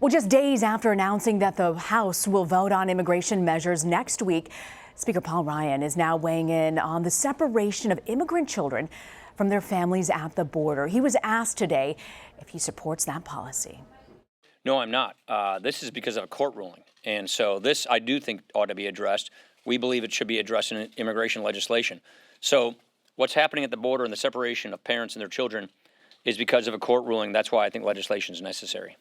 Well, just days after announcing that the House will vote on immigration measures next week, Speaker Paul Ryan is now weighing in on the separation of immigrant children from their families at the border. He was asked today if he supports that policy. No, I'm not. This is because of a court ruling. And so this, I do think, ought to be addressed. We believe it should be addressed in immigration legislation. So what's happening at the border and the separation of parents and their children is because of a court ruling. That's why I think legislation is necessary.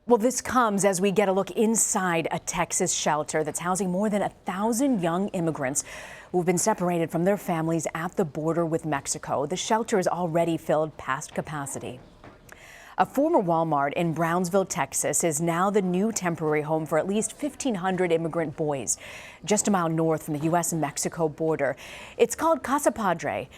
Well, this comes as we get a look inside a Texas shelter that's housing more than 1,000 young immigrants who've been separated from their families at the border with Mexico. The shelter is already filled past capacity. A former Walmart in Brownsville, Texas, is now the new temporary home for at least 1,500 immigrant boys, just a mile north from the U.S. and Mexico border. It's called Casa Padre.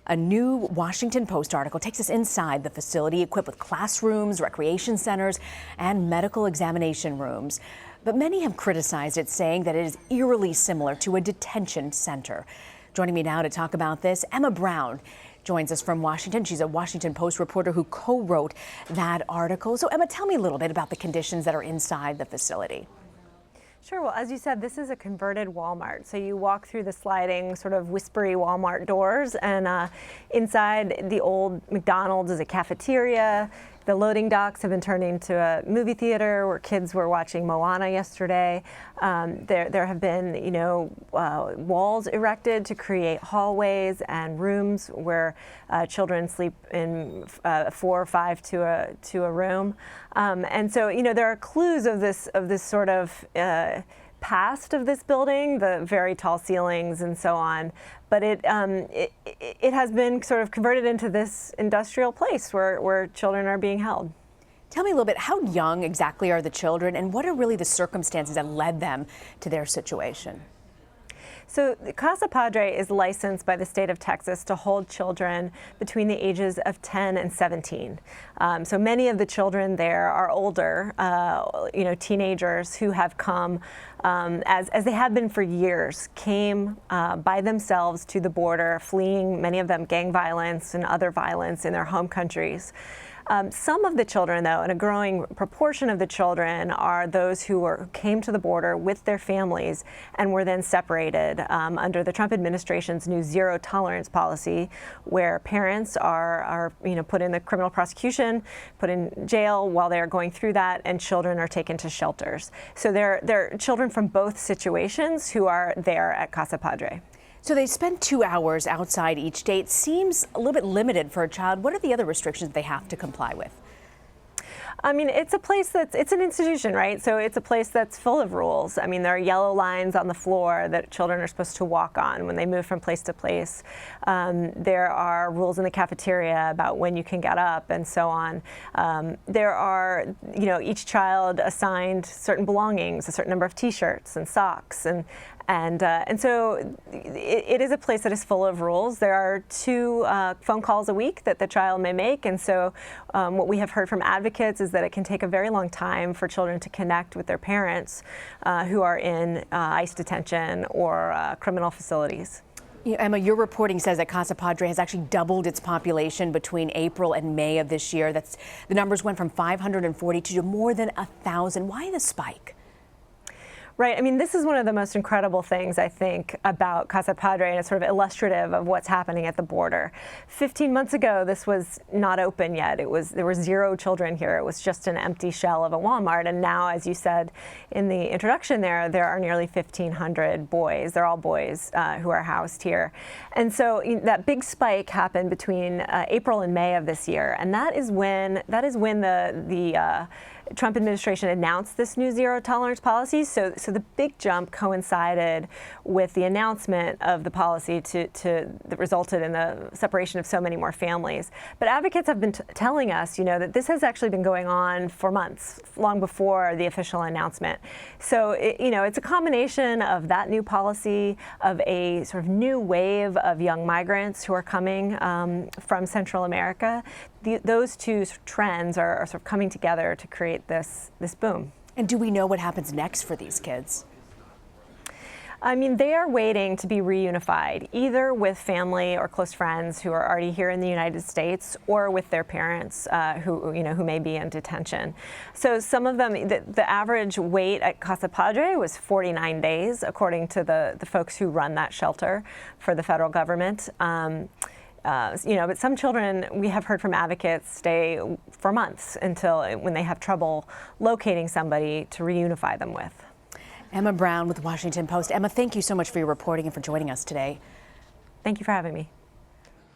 A new Washington Post article takes us inside the facility, equipped with classrooms, recreation centers, and medical examination rooms. But many have criticized it, saying that it is eerily similar to a detention center. Joining me now to talk about this, Emma Brown joins us from Washington. She's a Washington Post reporter who co-wrote that article. So, Emma, tell me a little bit about the conditions that are inside the facility. Sure. Well, as you said, this is a converted Walmart. So you walk through the sliding, sort of whispery Walmart doors, and inside the old McDonald's is a cafeteria. The loading docks have been turned into a movie theater where kids were watching Moana yesterday. There have been, walls erected to create hallways and rooms where children sleep in 4 or 5 to a room. And so, there are clues of this sort of past of this building, the very tall ceilings and so on. But it has been sort of converted into this industrial place where children are being held. Tell me a little bit, how young exactly are the children, and what are really the circumstances that led them to their situation? So Casa Padre is licensed by the state of Texas to hold children between the ages of 10 and 17. So many of the children there are older, teenagers who have come, as they have been for years, came by themselves to the border, fleeing, many of them, gang violence and other violence in their home countries. Some of the children, though, and a growing proportion of the children, are those who came to the border with their families and were then separated under the Trump administration's new zero tolerance policy, where parents are put in the criminal prosecution, put in jail while they are going through that, and children are taken to shelters. So there are children from both situations who are there at Casa Padre. So they spend 2 hours outside each day. It seems a little bit limited for a child. What are the other restrictions they have to comply with? I mean, it's a place it's an institution, right? So it's a place that's full of rules. I mean, there are yellow lines on the floor that children are supposed to walk on when they move from place to place. There are rules in the cafeteria about when you can get up and so on. There are, each child assigned certain belongings, a certain number of T-shirts and socks, and so it is a place that is full of rules. There are 2 phone calls a week that the child may make, and so what we have heard from advocates is that it can take a very long time for children to connect with their parents who are in ICE detention or criminal facilities. Emma, your reporting says that Casa Padre has actually doubled its population between April and May of this year. The numbers went from 542 to more than 1,000. Why the spike? Right. I mean, this is one of the most incredible things, I think, about Casa Padre, and it's sort of illustrative of what's happening at the border. 15 months ago, this was not open yet. There were 0 children here. It was just an empty shell of a Walmart. And now, as you said in the introduction there are nearly 1,500 boys. They're all boys who are housed here. And so that big spike happened between April and May of this year. And that is when the Trump administration announced this new zero tolerance policy. So the big jump coincided with the announcement of the policy that resulted in the separation of so many more families. But advocates have been telling us, that this has actually been going on for months, long before the official announcement. So, it's a combination of that new policy, of a sort of new wave of young migrants who are coming from Central America. Those 2 trends are sort of coming together to create this boom. And do we know what happens next for these kids? I mean, they are waiting to be reunified, either with family or close friends who are already here in the United States, or with their parents who may be in detention. So some of them, the average wait at Casa Padre was 49 days, according to the folks who run that shelter for the federal government. But some children, we have heard from advocates, stay for months until when they have trouble locating somebody to reunify them with. Emma Brown with the Washington Post. Emma, thank you so much for your reporting and for joining us today. Thank you for having me.